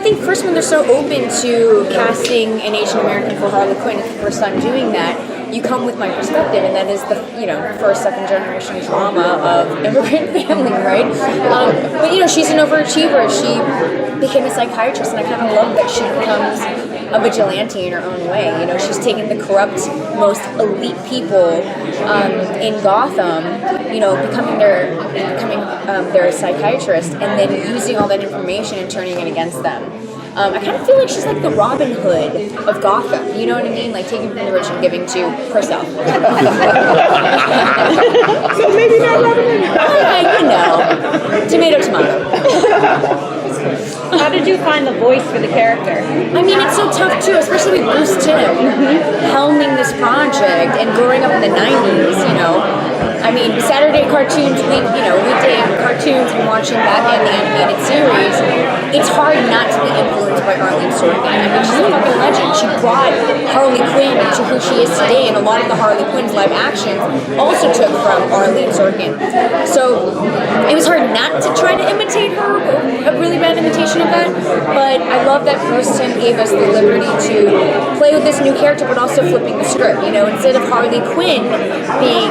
think first when they're so open to casting an Asian American for Harley Quinn, it's the first time doing that, you come with my perspective, and that is the first, second generation trauma of immigrant family, right? But she's an overachiever. She became a psychiatrist, and I kind of love that she becomes a vigilante in her own way. She's taking the corrupt, most elite people in Gotham, becoming their psychiatrist, and then using all that information and turning it against them. I kind of feel like she's like the Robin Hood of Gotham. You know what I mean? Like taking from the rich and giving to herself. So maybe not Robin Hood. Tomato, tomato. How did you find the voice for the character? I mean, it's so tough too, especially with Bruce Timm helming this project and growing up in the 90s, I mean, Saturday cartoons, weekday cartoons and watching Batman the Animated Series, it's hard not to be influenced by Arlene Sorkin. I mean, she's a fucking legend. She brought Harley Quinn to who she is today, and a lot of the Harley Quinn's live actions also took from Arlene Sorkin. So it was hard not to try to imitate her, a really bad imitation of that, but I love that Bruce Timm gave us the liberty to play with this new character, but also flipping the script. Instead of Harley Quinn being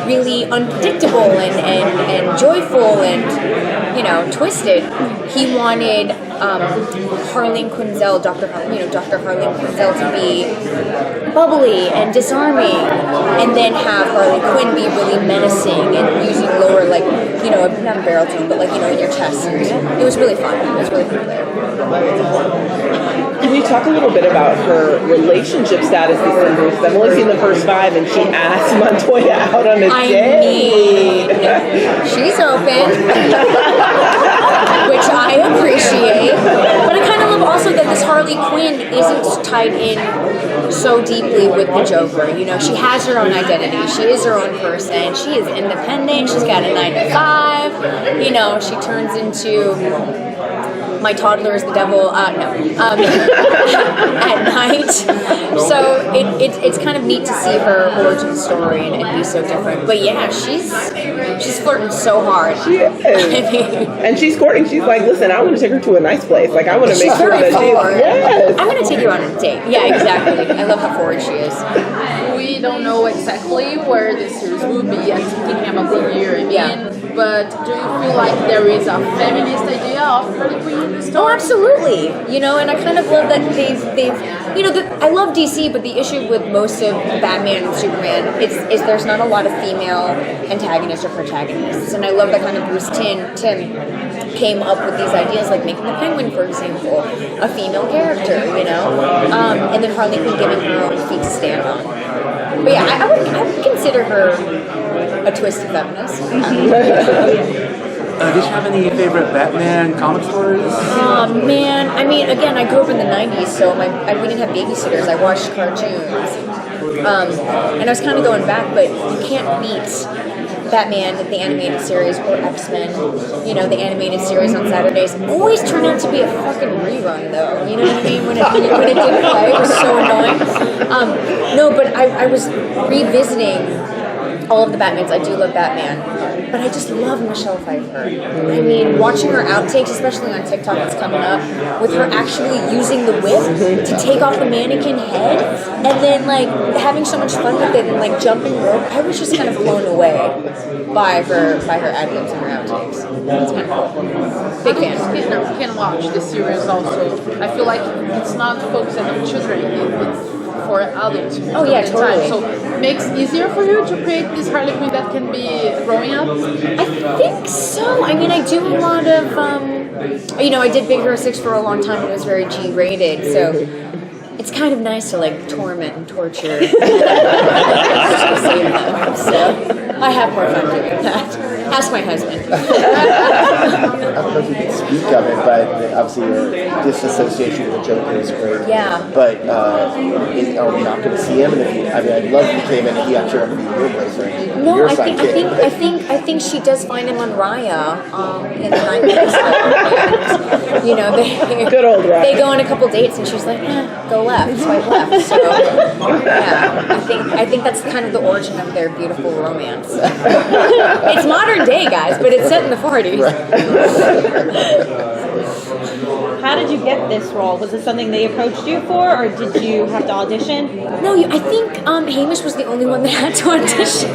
really unpredictable and joyful and twisted, he wanted Harleen Quinzel, Dr. Harleen Quinzel, to be bubbly and disarming, and then have Harley Quinn be really menacing and using lower, not a barrel tone, but in your chest. It was really fun. It was really fun there. Can you talk a little bit about her relationship status with Bruce? I've only seen the first 5, and she asked Montoya out on a date. She's open, which I appreciate. But I kind of love also that this Harley Quinn isn't tied in so deeply with the Joker. She has her own identity. She is her own person. She is independent. She's got a 9 to 5. She turns into my toddler is the devil. At night. So it's kind of neat to see her origin story and be so different. But yeah, she's flirting so hard. She is. And she's courting. She's like, listen, I want to take her to a nice place. Like, I want to make sure that yes. I'm going to take you on a date. Yeah, exactly. I love how forward she is. We don't know exactly where the series will be at the beginning of the year. But do you feel like there is a feminist idea of Harley Quinn in the story? Oh, absolutely. And I kind of love that they've I love DC, but the issue with most of Batman and Superman is there's not a lot of female antagonists or protagonists. And I love that kind of Bruce Timm came up with these ideas, like making the Penguin, for example, a female character, and then Harley Quinn giving her own feet to stand on. But yeah, I would consider her a twisted feminist. Did you have any favorite Batman comic stories? Oh man, I mean, again, I grew up in the 90s, so we didn't have babysitters. I watched cartoons. And I was kind of going back, but you can't beat Batman, the animated series, or X-Men, the animated series on Saturdays. Always turned out to be a fucking rerun, though. You know what I mean? When it didn't play, it was so annoying. No, but I was revisiting all of the Batmans. I do love Batman, but I just love Michelle Pfeiffer. I mean, watching her outtakes, especially on TikTok, it's coming up, with her actually using the whip to take off the mannequin head, and then having so much fun with it and jumping rope. I was just kind of blown away by her ad-libs and her outtakes. It's kind of cool. Big fan. Can watch the series also. I feel like it's not focused on children. It's for adults. Oh yeah, totally. So it makes it easier for you to create this Harley Quinn that can be growing up? I think so. I mean, I do a lot of, I did Big Hero 6 for a long time, and it was very G-rated, so it's kind of nice to torment and torture. So I have more fun doing that. Ask my husband. I don't know if you can speak of it, but obviously your disassociation with the Joker is great. Yeah. But are we not going to see him? And I'd love if he came in and he actually would be your blazer. No, I think she does find him on Raya in the 90s. Good old Raya. They go on a couple dates, and she's like, go left, swipe left. So yeah, I think that's kind of the origin of their beautiful romance. It's modern day, guys, but it's set in the 40s. how did you get this role? Was it something they approached you for, or did you have to audition? No, I think Hamish was the only one that had to audition.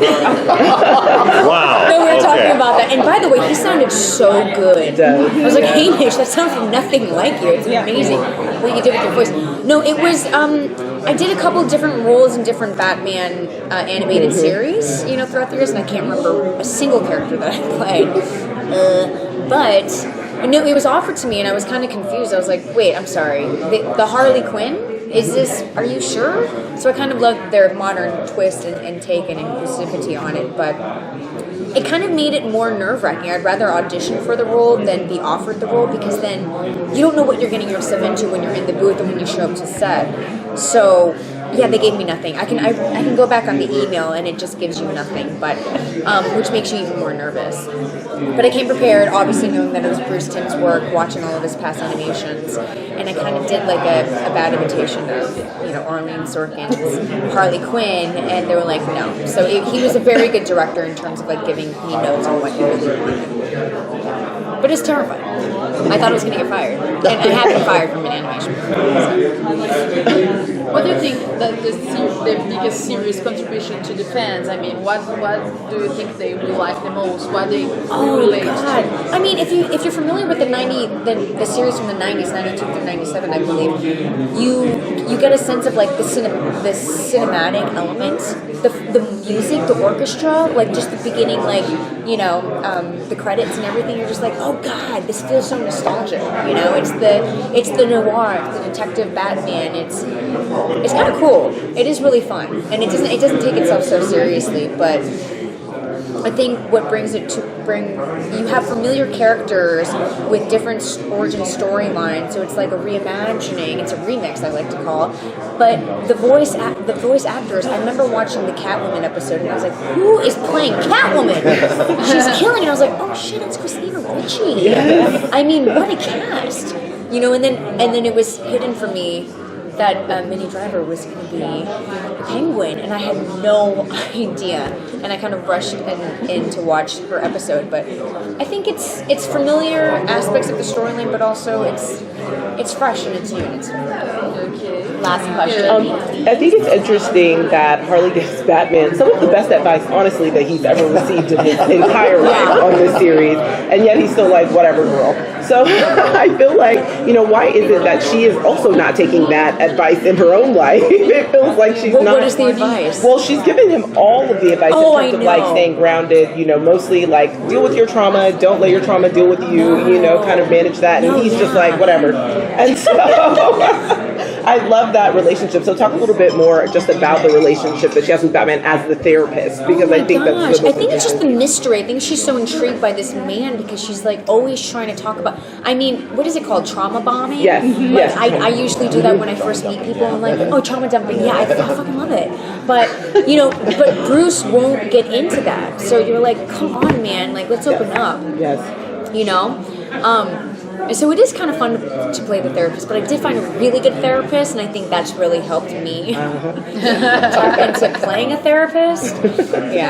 Wow. No, we were talking Okay. about that. And by the way, he sounded so good. does. I was like, Hamish, that sounds nothing like you. It's amazing what you did with your voice. No, it was, I did a couple different roles in different Batman animated series, throughout the years, and I can't remember a single character that I played. But no, it was offered to me, and I was kind of confused. I was like, wait, I'm sorry. The Harley Quinn? Are you sure? So I kind of loved their modern twist and take and inclusivity on it, but it kind of made it more nerve-wracking. I'd rather audition for the role than be offered the role, because then you don't know what you're getting yourself into when you're in the booth and when you show up to set. So yeah, they gave me nothing. I can go back on the email and it just gives you nothing, but which makes you even more nervous. But I came prepared, obviously knowing that it was Bruce Timm's work, watching all of his past animations, and I kind of did like a bad imitation of Arlene Sorkin's Harley Quinn, and they were like, no. So he was a very good director in terms of like giving me notes on what he really wanted. But it's terrifying. I thought I was going to get fired, and I have been fired from an animation. What do you think that the biggest series contribution to the fans? I mean, what do you think they will like the most? What they relate God. to? I mean, if you're familiar with the series from the 90s, 92 through 97, I believe, you get a sense of like the cinematic elements, the music, the orchestra, like just the beginning, like the credits and everything. You're just like, oh God, this feels so nostalgic. It's the noir, it's the detective Batman. It's kind of cool. It is really fun, and it doesn't take itself so seriously, but I think what brings it to you have familiar characters with different origin storylines, so it's like a reimagining. It's a remix, I like to call. But the voice actors. I remember watching the Catwoman episode, and I was like, "Who is playing Catwoman? She's killing it." I was like, "Oh shit, it's Christina Ricci." Yes. I mean, what a cast, And then it was hidden for me that Minnie Driver was going to be Penguin, and I had no idea. And I kind of rushed in to watch her episode, but I think it's familiar aspects of the storyline, but also it's fresh and it's new. And it's last question. I think it's interesting that Harley gives Batman some of the best advice, honestly, that he's ever received in his entire life on this series, and yet he's still like, whatever, girl. So I feel like, why is it that she is also not taking that advice in her own life? It feels like she's not. What is the advice? Well, she's given him all of the advice in terms of like staying grounded, mostly like deal with your trauma, don't let your trauma deal with you, kind of manage that. And he's just like, whatever. And so I love that relationship. So talk a little bit more just about the relationship that she has with Batman as the therapist, because I think that's I think it's just the mystery. I think she's so intrigued by this man because she's like always trying to talk about. I mean, what is it called? Trauma bombing? Yes. Yes. I usually do that when I first meet people. I'm like, oh, trauma dumping. Yeah, I fucking love it. But but Bruce won't get into that. So you're like, come on, man. Like, let's open up. Yes. So it is kind of fun to play the therapist, but I did find a really good therapist, and I think that's really helped me tap into playing a therapist. Yeah.